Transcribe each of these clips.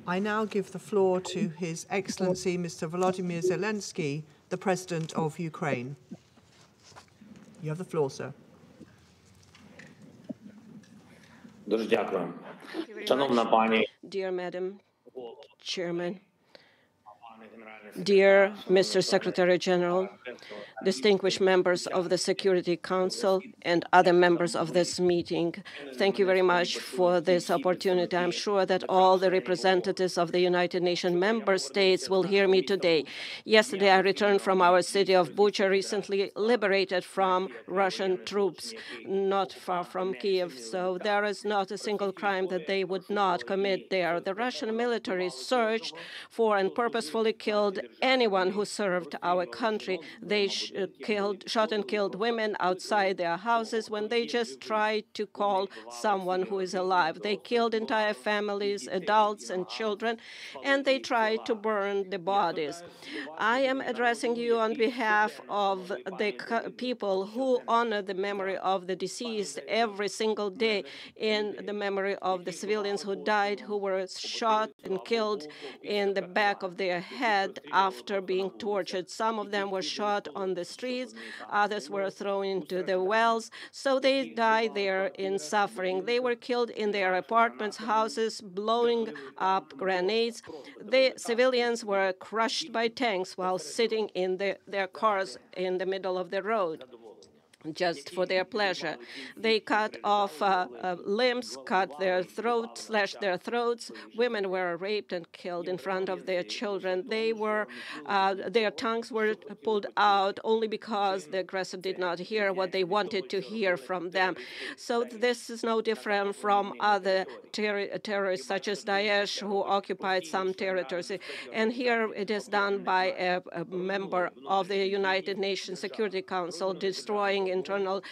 I now give the floor to His Excellency Mr. Volodymyr Zelensky, the President of Ukraine. You have the floor, sir. Дуже дякую. Шановна пані, Dear Madam Chairman, dear Mr. Secretary General, distinguished members of the Security Council and other members of this meeting, thank you very much for this opportunity. I'm sure that all the representatives of the United Nations member states will hear me today. Yesterday, I returned from our city of Bucha, recently liberated from Russian troops, not far from Kiev. So there is not a single crime that they would not commit there. The Russian military searched for and purposefully killed anyone who served our country. They shot and killed women outside their houses when they just tried to call someone who is alive. They killed entire families, adults and children, and they tried to burn the bodies. I am addressing you on behalf of the people who honor the memory of the deceased every single day, in the memory of the civilians who died, who were shot and killed in the back of their head after being tortured. Some of them were shot on the streets, others were thrown into the wells, so they died there in suffering. They were killed in their apartments, houses, blowing up grenades. The civilians were crushed by tanks while sitting in their cars in the middle of the road, just for their pleasure. They cut off limbs, cut their throats, slashed their throats. Women were raped and killed in front of their children. Their tongues were pulled out only because the aggressor did not hear what they wanted to hear from them. So this is no different from other terrorists such as Daesh, who occupied some territories. And here it is done by a member of the United Nations Security Council, destroying internal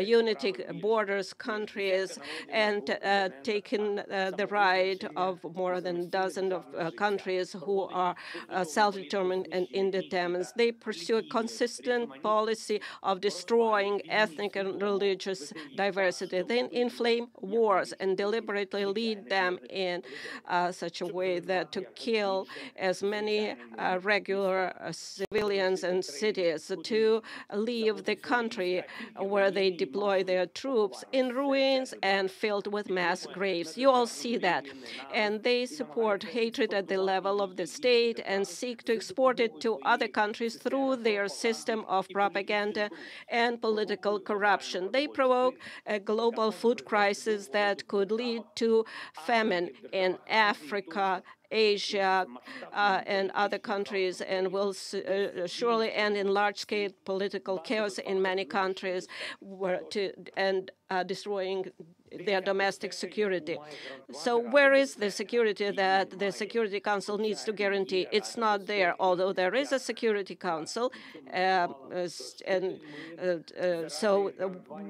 unity, borders, countries, and taking the right of more than a dozen of countries who are self-determined and independent. They pursue a consistent policy of destroying ethnic and religious diversity. They inflame wars and deliberately lead them in such a way that to kill as many regular civilians and cities, to leave the country where they deploy their troops in ruins and filled with mass graves. You all see that. And they support hatred at the level of the state and seek to export it to other countries through their system of propaganda and political corruption. They provoke a global food crisis that could lead to famine in Africa, Asia, and other countries, and will surely end in large-scale political chaos in many countries, and destroying their domestic security. So where is the security that the Security Council needs to guarantee? It's not there, although there is a Security Council. So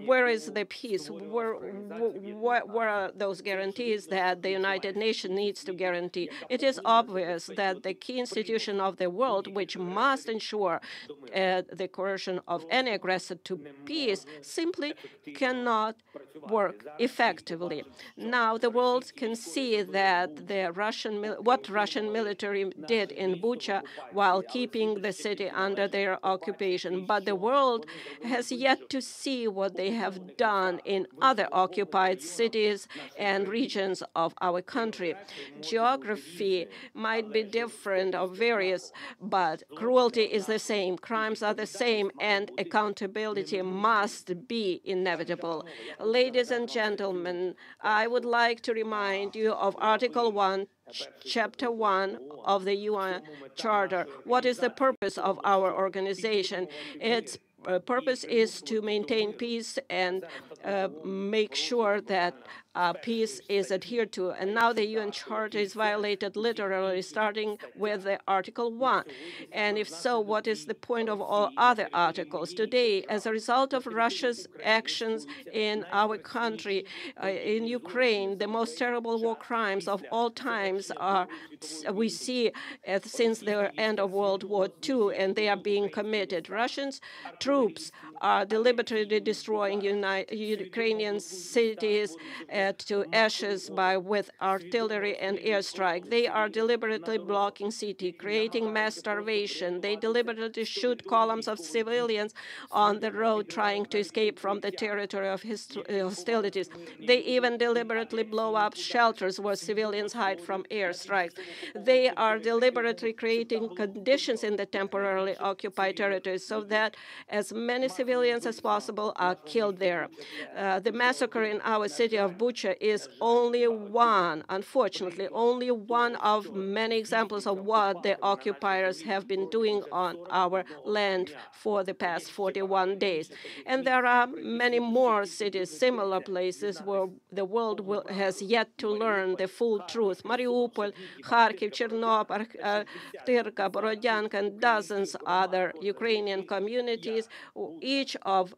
where is the peace? Where are those guarantees that the United Nations needs to guarantee? It is obvious that the key institution of the world, which must ensure the coercion of any aggressor to peace, simply cannot work effectively. Now the world can see that what Russian military did in Bucha while keeping the city under their occupation, but the world has yet to see what they have done in other occupied cities and regions of our country. Geography might be different or various, but cruelty is the same, crimes are the same, and accountability must be inevitable. Ladies and gentlemen, I would like to remind you of Article 1, Chapter 1 of the UN Charter. What is the purpose of our organization? Its purpose is to maintain peace and make sure that peace is adhered to. And now the UN Charter is violated literally, starting with the Article 1. And if so, what is the point of all other articles? Today, as a result of Russia's actions in our country, in Ukraine, the most terrible war crimes of all times we see since the end of World War II, and they are being committed. Russian troops are deliberately destroying Ukrainian cities, to ashes with artillery and airstrike. They are deliberately blocking city, creating mass starvation. They deliberately shoot columns of civilians on the road trying to escape from the territory of hostilities. They even deliberately blow up shelters where civilians hide from airstrikes. They are deliberately creating conditions in the temporarily occupied territories so that as many civilians as possible are killed there. The massacre in our city of Bucha is only one, unfortunately, only one of many examples of what the occupiers have been doing on our land for the past 41 days. And there are many more cities, similar places where the world has yet to learn the full truth. Mariupol, Kharkiv, Chernobyl, Tyrka, Borodyanka, and dozens other Ukrainian communities. Each of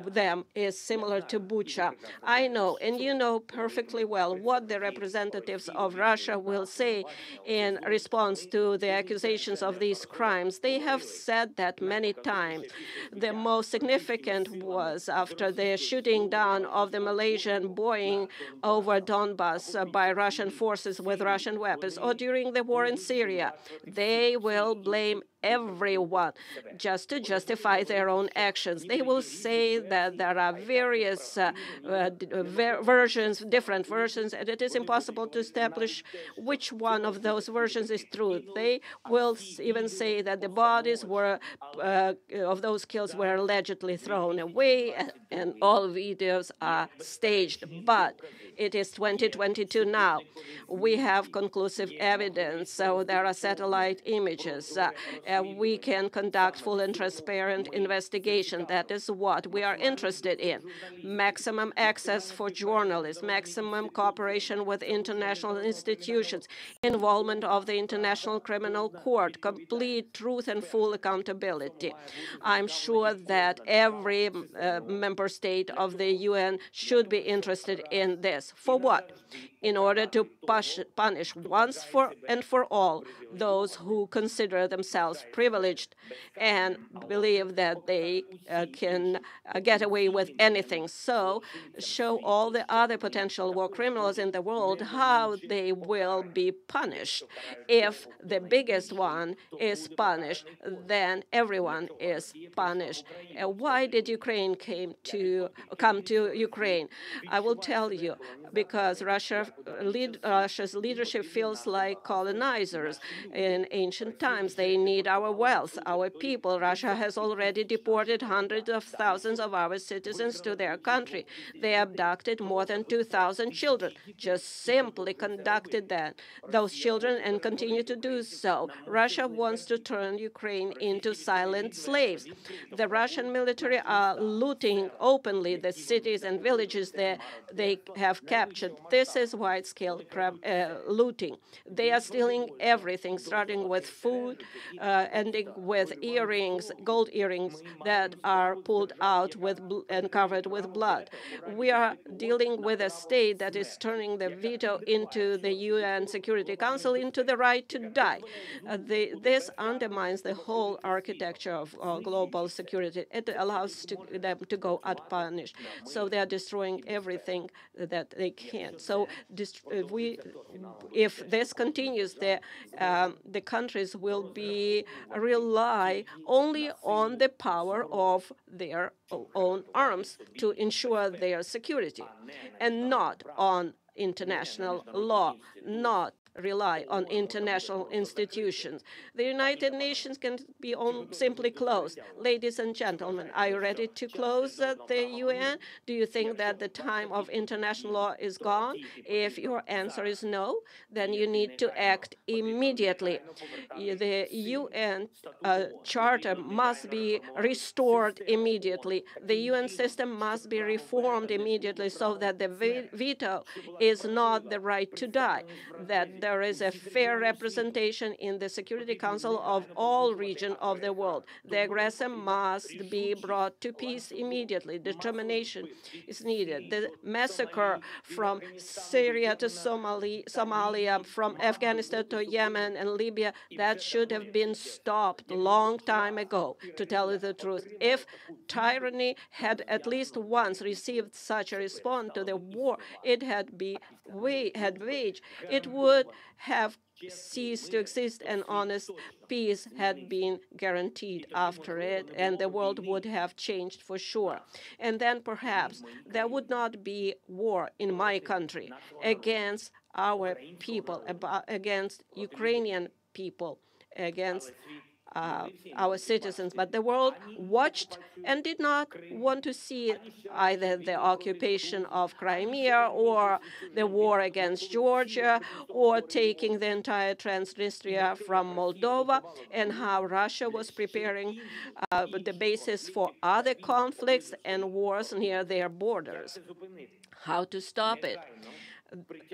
them is similar to Bucha. I know, and you know perfectly well, what the representatives of Russia will say in response to the accusations of these crimes. They have said that many times. The most significant was after the shooting down of the Malaysian Boeing over Donbass by Russian forces with Russian weapons, or during the war in Syria. They will blame everyone just to justify their own actions. They will say that there are various versions, different versions, and it is impossible to establish which one of those versions is true. They will even say that the bodies of those kills were allegedly thrown away and all videos are staged. But it is 2022 now. We have conclusive evidence. So there are satellite images. We can conduct full and transparent investigation. That is what we are interested in. Maximum access for journalists, maximum cooperation with international institutions, involvement of the International Criminal Court, complete truth and full accountability. I'm sure that every member state of the UN should be interested in this. For what? In order to punish once and for all those who consider themselves privileged and believe that they can get away with anything. So show all the other potential war criminals in the world how they will be punished. If the biggest one is punished, then everyone is punished. Why did Ukraine come to Ukraine? I will tell you, because Russia's leadership feels like colonizers. In ancient times, they need our wealth, our people. Russia has already deported hundreds of thousands of our citizens to their country. They abducted more than 2,000 children, just simply conducted those children and continue to do so. Russia wants to turn Ukraine into silent slaves. The Russian military are looting openly the cities and villages that they have captured. This is wide-scale looting. They are stealing everything, starting with food, ending with earrings, gold earrings that are pulled out and covered with blood. We are dealing with a state that is turning the veto into the UN Security Council into the right to die. This undermines the whole architecture of global security. It allows them to go unpunished. So they are destroying everything that they can. So if this continues, the countries will rely only on the power of their own arms to ensure their security, and not on international law, not rely on international institutions. The United Nations can be simply closed. Ladies and gentlemen, are you ready to close the UN? Do you think that the time of international law is gone? If your answer is no, then you need to act immediately. The UN Charter must be restored immediately. The UN system must be reformed immediately so that the veto is not the right to die, that there is a fair representation in the Security Council of all regions of the world. The aggressor must be brought to peace immediately. Determination is needed. The massacre from Syria to Somalia, from Afghanistan to Yemen and Libya, that should have been stopped a long time ago, to tell you the truth. If tyranny had at least once received such a response to the war it had waged, it would have ceased to exist, and honest peace had been guaranteed after it, and the world would have changed for sure. And then perhaps there would not be war in my country against our people, against Ukrainian people, against our citizens. But the world watched and did not want to see either the occupation of Crimea or the war against Georgia or taking the entire Transnistria from Moldova, and how Russia was preparing the basis for other conflicts and wars near their borders. How to stop it?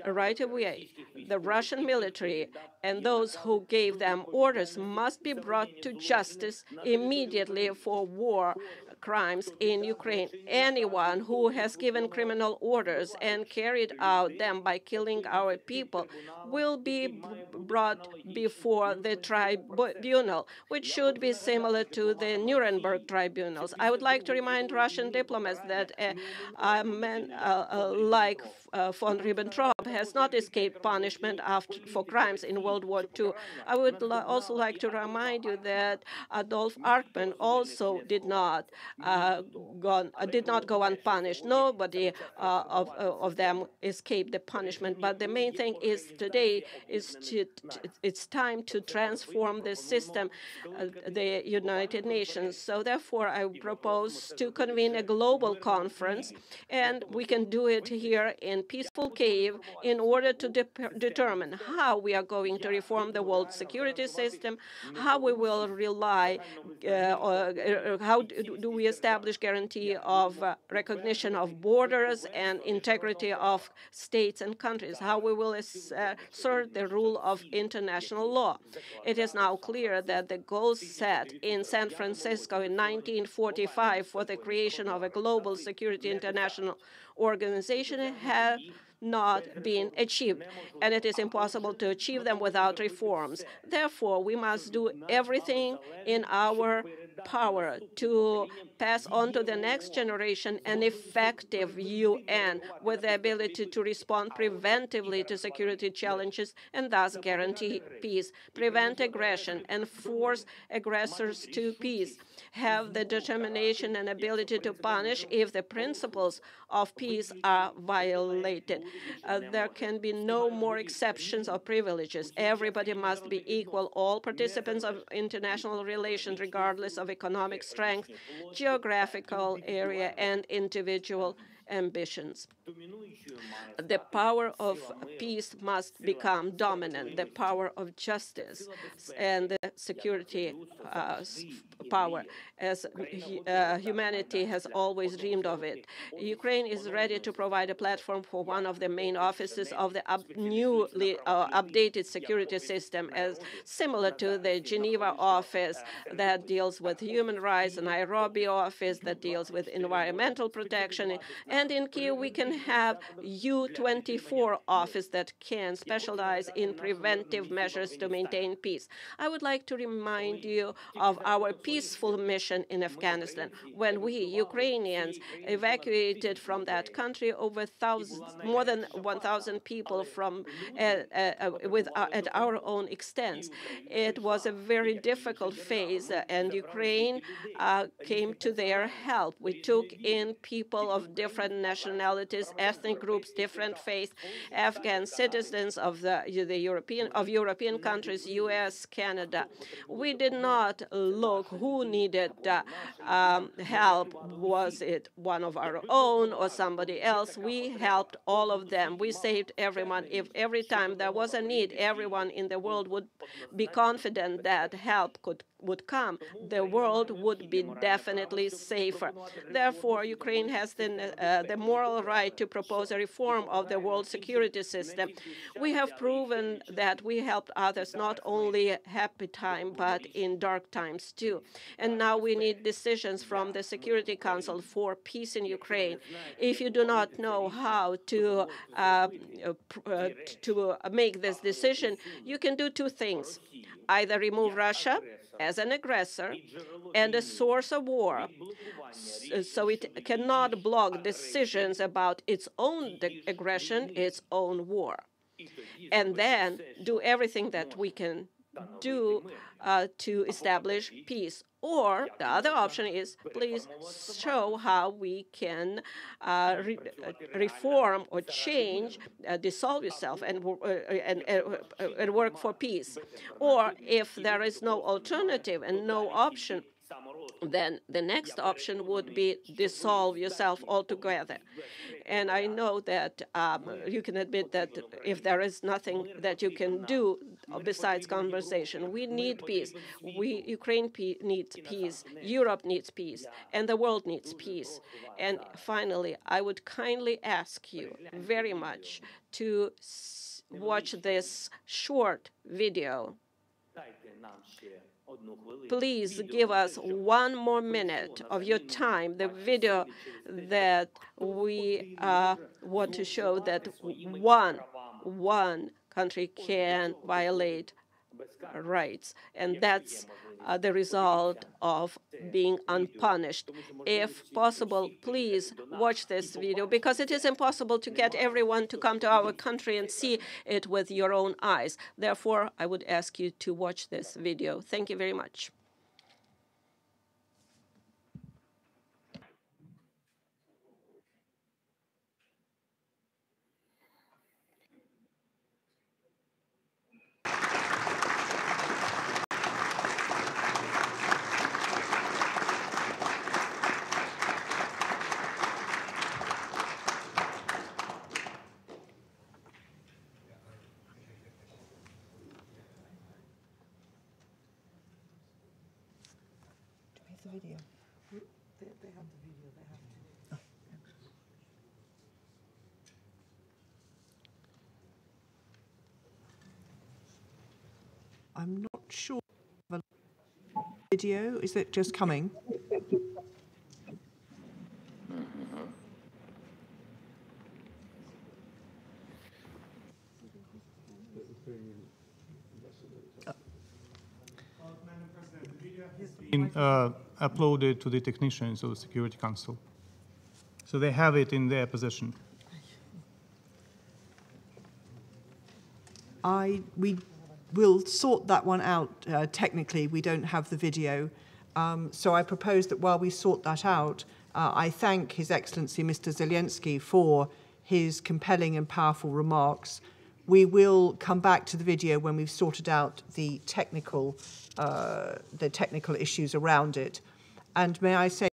Right away, the Russian military and those who gave them orders must be brought to justice immediately for war crimes in Ukraine. Anyone who has given criminal orders and carried out them by killing our people will be brought before the tribunal, which should be similar to the Nuremberg tribunals. I would like to remind Russian diplomats that a man like von Ribbentrop has not escaped punishment for crimes in World War II. I would also like to remind you that Adolf Eichmann also did not go unpunished. Nobody of them escaped the punishment. But the main thing is today it's time to transform the system, the United Nations. So therefore, I propose to convene a global conference, and we can do it here in peaceful Kyiv in order to determine how we are going to reform the world security system, how we will rely, how do we establish guarantee of recognition of borders and integrity of states and countries, how we will assert the rule of international law. It is now clear that the goals set in San Francisco in 1945 for the creation of a global security international organization have not been achieved, and it is impossible to achieve them without reforms. Therefore, we must do everything in our power to pass on to the next generation an effective UN with the ability to respond preventively to security challenges and thus guarantee peace, prevent aggression, and force aggressors to peace, have the determination and ability to punish if the principles of peace are violated. There can be no more exceptions or privileges. Everybody must be equal. All participants of international relations, regardless of economic strength, geographical area, and individual ambitions. The power of peace must become dominant, the power of justice and the security power, as humanity has always dreamed of it. Ukraine is ready to provide a platform for one of the main offices of the newly updated security system, as similar to the Geneva office that deals with human rights, and Nairobi office that deals with environmental protection. And in Kyiv, we can have U-24 office that can specialize in preventive measures to maintain peace. I would like to remind you of our peaceful mission in Afghanistan. When we, Ukrainians, evacuated from that country more than 1,000 people from at our own expense. It was a very difficult phase, and Ukraine came to their help. We took in people of different nationalities, ethnic groups, different faiths, Afghan citizens of European countries, U.S., Canada. We did not look who needed help. Was it one of our own or somebody else? We helped all of them. We saved everyone. If every time there was a need, everyone in the world would be confident that help would come, the world would be definitely safer. Therefore, Ukraine has the moral right to propose a reform of the world security system. We have proven that we helped others not only happy time, but in dark times too. And now we need decisions from the Security Council for peace in Ukraine. If you do not know how to make this decision, you can do two things. Either remove Russia as an aggressor and a source of war, so it cannot block decisions about its own aggression, its own war, and then do everything that we can do to establish peace. Or the other option is, please show how we can reform or change, dissolve yourself, and work for peace. Or if there is no alternative and no option, then the next option would be dissolve yourself altogether. And I know that you can admit that if there is nothing that you can do besides conversation, we need peace. Ukraine needs peace, Europe needs peace, and the world needs peace. And finally, I would kindly ask you very much to watch this short video. Please give us 1 more minute of your time, the video that we want to show that one country can violate rights, and that's the result of being unpunished. If possible, please watch this video, because it is impossible to get everyone to come to our country and see it with your own eyes. Therefore, I would ask you to watch this video. Thank you very much. The video. They have the video. They have. I'm not sure. Video, is it just coming? Uploaded to the technicians of the Security Council. So they have it in their possession. We will sort that one out technically. We don't have the video. So I propose that while we sort that out, I thank His Excellency Mr. Zelensky for his compelling and powerful remarks. We will come back to the video when we've sorted out the technical issues around it. And may I say,